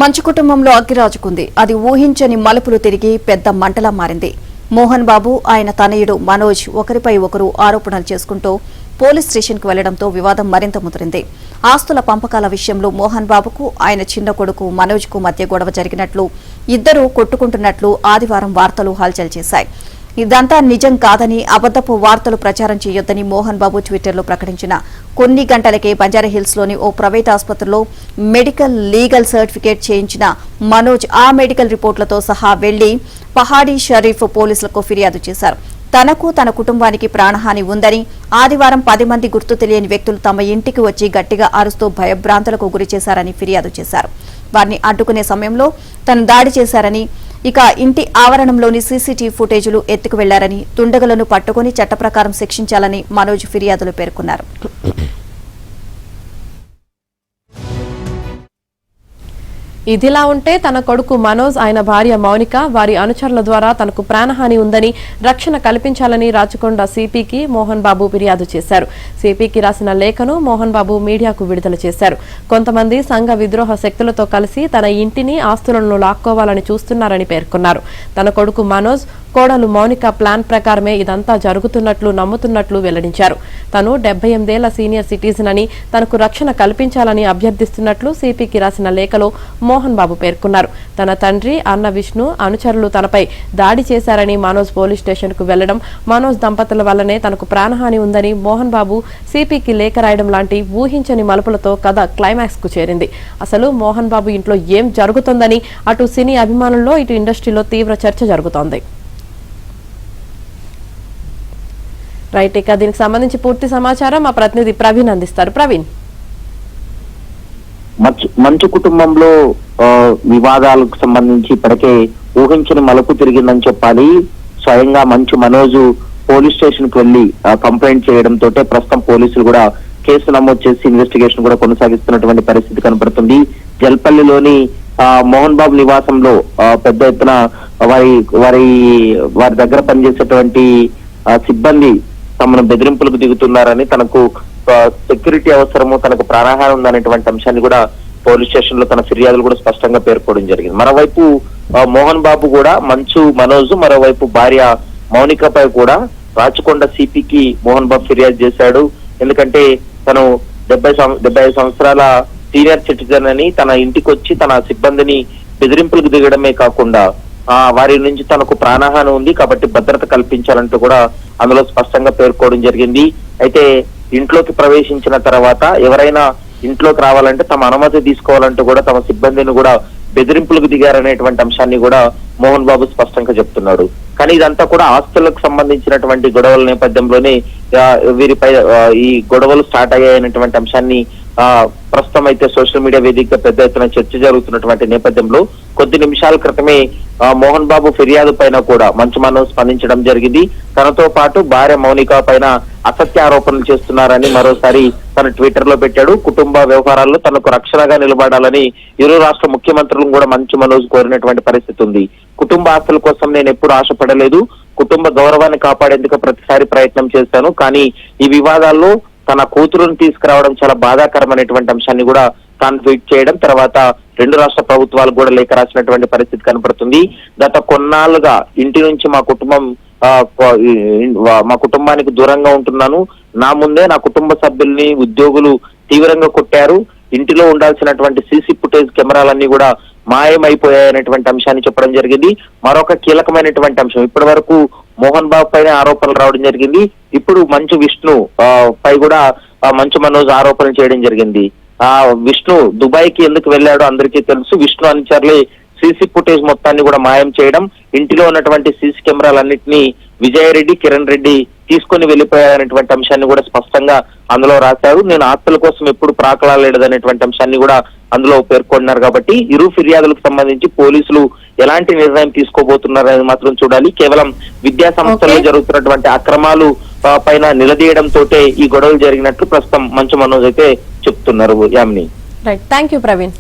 మంచు కుటుంబంలో అగ్గిరాజుకుంది. అది ఊహించని మలుపులు తిరిగి పెద్ద మంటలా మారింది. మోహన్ బాబు, ఆయన తనయుడు మనోజ్ ఒకరిపై ఒకరు ఆరోపణలు చేసుకుంటూ పోలీస్ స్టేషన్కు వెళ్లడంతో వివాదం మరింత ముదిరింది. ఆస్తుల పంపకాల విషయంలో మోహన్ బాబుకు, ఆయన చిన్న కొడుకు మనోజ్ కు మధ్య గొడవ జరిగినట్లు, ఇద్దరూ కొట్టుకుంటున్నట్లు ఆదివారం వార్తలు హల్చల్ చేశాయి. ఇదంతా నిజం కాదని, అబద్దపు వార్తలు ప్రచారం చేయొద్దని మోహన్ బాబు ట్విట్టర్లో ప్రకటించిన కొన్ని గంటలకే బంజారాహిల్స్ లోని ఓ ప్రైవేట్ ఆసుపత్రిలో మెడికల్ లీగల్ సర్టిఫికేట్ చేయించిన మనోజ్ ఆ మెడికల్ రిపోర్టులతో సహా వెళ్లి పహాడీ షరీఫ్ పోలీసులకు ఫిర్యాదు చేశారు. తనకు, తన కుటుంబానికి ప్రాణహాని ఉందని, ఆదివారం 10 మంది గుర్తు తెలియని వ్యక్తులు తమ ఇంటికి వచ్చి గట్టిగా అరుస్తూ భయభ్రాంతులకు గురి చేశారని ఫిర్యాదు చేశారు. వారిని అడ్డుకునే సమయంలో తను దాడి చేశారని, ఇక ఇంటి ఆవరణంలోని సీసీటీవీ ఫుటేజీలు ఎత్తుకు వెళ్లారని, దుండగులను పట్టుకుని చట్టప్రకారం శిక్షించాలని మనోజ్ ఫిర్యాదులు పేర్కొన్నారు. ఇదిలా ఉంటే తన కొడుకు మనోజ్, ఆయన భార్య మౌనిక, వారి అనుచరుల ద్వారా తనకు ప్రాణహాని ఉందని, రక్షణ కల్పించాలని రాచకొండ సిపికి మోహన్ బాబు ఫిర్యాదు చేశారు. సిపికి రాసిన లేఖను మోహన్ బాబు మీడియాకు విడుదల చేశారు. కొంతమంది సంఘ విద్రోహ శక్తులతో కలిసి తన ఇంటిని, ఆస్తులను లాక్కోవాలని చూస్తున్నారని పేర్కొన్నారు. తన కొడుకు మనోజ్, కోడలు మౌనిక ప్లాన్ ప్రకారమే ఇదంతా జరుగుతున్నట్లు నమ్ముతున్నట్లు వెల్లడించారు. తను 78 ఏళ్ల సీనియర్ సిటిజన్ అని, తనకు రక్షణ కల్పించాలని అభ్యర్థిస్తున్నట్లు సిపికి రాసిన లేఖలో మోహన్ బాబు పేర్కొన్నారు. తన తండ్రి, అన్న విష్ణు అనుచరులు తనపై దాడి చేశారని, మనోజ్ పోలీస్ స్టేషన్ కు వెళ్లడం, మనోజ్ దంపతుల వల్లనే తనకు ప్రాణహాని ఉందని మోహన్ బాబు సిపికి లేఖ రాయడం లాంటి ఊహించని మలుపులతో కథ క్లైమాక్స్ కు చేరింది. అసలు మోహన్ బాబు ఇంట్లో ఏం జరుగుతోందని అటు సినీ అభిమానుల్లో, ఇటు ఇండస్ట్రీలో తీవ్ర చర్చ జరుగుతోంది. రైట్, ఇక దీనికి సంబంధించి పూర్తి సమాచారం మా ప్రతినిధి ప్రవీణ్ అందిస్తారు. ప్రవీణ్, మంచు కుటుంబంలో వివాదాలకు సంబంధించి ఇప్పటికే ఊహించని మలుపు తిరిగిందని చెప్పాలి. స్వయంగా మంచు మనోజు పోలీస్ స్టేషన్ కు వెళ్లి కంప్లైంట్ చేయడంతో ప్రస్తుతం పోలీసులు కూడా కేసు నమోదు చేసి ఇన్వెస్టిగేషన్ కూడా కొనసాగిస్తున్నటువంటి పరిస్థితి కనపడుతుంది. జల్పల్లిలోని మోహన్ బాబు నివాసంలో పెద్ద ఎత్తున వారి దగ్గర పనిచేసేటువంటి సిబ్బంది తమను బెదిరింపులకు దిగుతున్నారని, తనకు సెక్యూరిటీ అవసరము, తనకు ప్రాణహాని ఉందనేటువంటి అంశాన్ని కూడా పోలీస్ స్టేషన్ లో తన ఫిర్యాదులు కూడా స్పష్టంగా పేర్కోవడం జరిగింది. మరోవైపు మోహన్ బాబు కూడా మంచు మనోజ్, మరోవైపు భార్య మౌనికపై కూడా రాచకొండ సిపికి మోహన్ బాబు ఫిర్యాదు చేశాడు. ఎందుకంటే తను 75 సంవత్సరాల సీనియర్ సిటిజన్ అని, తన ఇంటికి వచ్చి తన సిబ్బందిని బెదిరింపులకు దిగడమే కాకుండా వారి నుంచి తనకు ప్రాణహాని ఉంది కాబట్టి భద్రత కల్పించాలంటూ కూడా అందులో స్పష్టంగా పేర్కోవడం జరిగింది. అయితే ఇంట్లోకి ప్రవేశించిన తర్వాత ఎవరైనా ఇంట్లోకి రావాలంటే తమ అనుమతి తీసుకోవాలంటూ కూడా తమ సిబ్బందిని కూడా బెదిరింపులకు దిగారనేటువంటి అంశాన్ని కూడా మోహన్ బాబు స్పష్టంగా చెప్తున్నాడు. కానీ ఇదంతా కూడా ఆస్తులకు సంబంధించినటువంటి గొడవల నేపథ్యంలోనే వీరిపై ఈ గొడవలు స్టార్ట్ అయ్యాయనేటువంటి అంశాన్ని ప్రస్తుతం అయితే సోషల్ మీడియా వేదికగా పెద్ద ఎత్తున చర్చ జరుగుతున్నటువంటి నేపథ్యంలో కొద్ది నిమిషాల క్రితమే మోహన్ బాబు ఫిర్యాదు పైన కూడా మంచు మనోజ్ స్పందించడం జరిగింది. తనతో పాటు భార్య మౌనిక పైన అసత్య ఆరోపణలు చేస్తున్నారని మరోసారి తన ట్విట్టర్ లో పెట్టాడు. కుటుంబ వ్యవహారాల్లో తనకు రక్షణగా నిలబడాలని ఇరు రాష్ట్ర ముఖ్యమంత్రులను కూడా మంచు మనోజ్ కోరినటువంటి పరిస్థితి ఉంది. కుటుంబ ఆస్తుల కోసం నేను ఎప్పుడు ఆశపడలేదు, కుటుంబ గౌరవాన్ని కాపాడేందుకు ప్రతిసారి ప్రయత్నం చేశాను, కానీ ఈ వివాదాల్లో తన కూతురును తీసుకురావడం చాలా బాధాకరమైనటువంటి అంశాన్ని కూడా తాను ట్వీట్ చేయడం, తర్వాత 2 రాష్ట్ర ప్రభుత్వాలకు కూడా లేఖ రాసినటువంటి పరిస్థితి కనపడుతుంది. గత కొన్నాళ్లుగా ఇంటి నుంచి మా కుటుంబానికి దూరంగా ఉంటున్నాను, నా ముందే నా కుటుంబ సభ్యుల్ని ఉద్యోగులు తీవ్రంగా కొట్టారు, ఇంటిలో ఉండాల్సినటువంటి సీసీ ఫుటేజ్ కెమెరాలన్నీ కూడా మాయమైపోయాయనేటువంటి అంశాన్ని చెప్పడం జరిగింది. మరొక కీలకమైనటువంటి అంశం, ఇప్పటి వరకు మోహన్ బాబు పైన ఆరోపణలు రావడం జరిగింది. ఇప్పుడు మంచు విష్ణు పై కూడా మంచు మనోజ్ ఆరోపణలు చేయడం జరిగింది. విష్ణు దుబాయ్ కి ఎందుకు వెళ్ళాడో అందరికీ తెలుసు. విష్ణు అనుచరులే సీసీ ఫుటేజ్ మొత్తాన్ని కూడా మాయం చేయడం, ఇంటిలో ఉన్నటువంటి సీసీ కెమెరాలన్నింటినీ విజయరెడ్డి, కిరణ్ రెడ్డి తీసుకొని వెళ్లిపోయారనేటువంటి అంశాన్ని కూడా స్పష్టంగా అందులో రాశారు. నేను ఆస్తుల కోసం ఎప్పుడు ప్రాకలాడలేదనేటువంటి అంశాన్ని కూడా అందులో పేర్కొన్నారు. కాబట్టి ఇరు ఫిర్యాదులకు సంబంధించి పోలీసులు ఎలాంటి నిర్ణయం తీసుకోబోతున్నారనేది మాత్రం చూడాలి. కేవలం విద్యా సంస్థల్లో జరుగుతున్నటువంటి అక్రమాలు పైన నిలదీయడంతో ఈ గొడవలు జరిగినట్లు ప్రస్తుతం మంచు మనోజ్ అయితే చెప్తున్నారు. Yamini, right, thank you Praveen.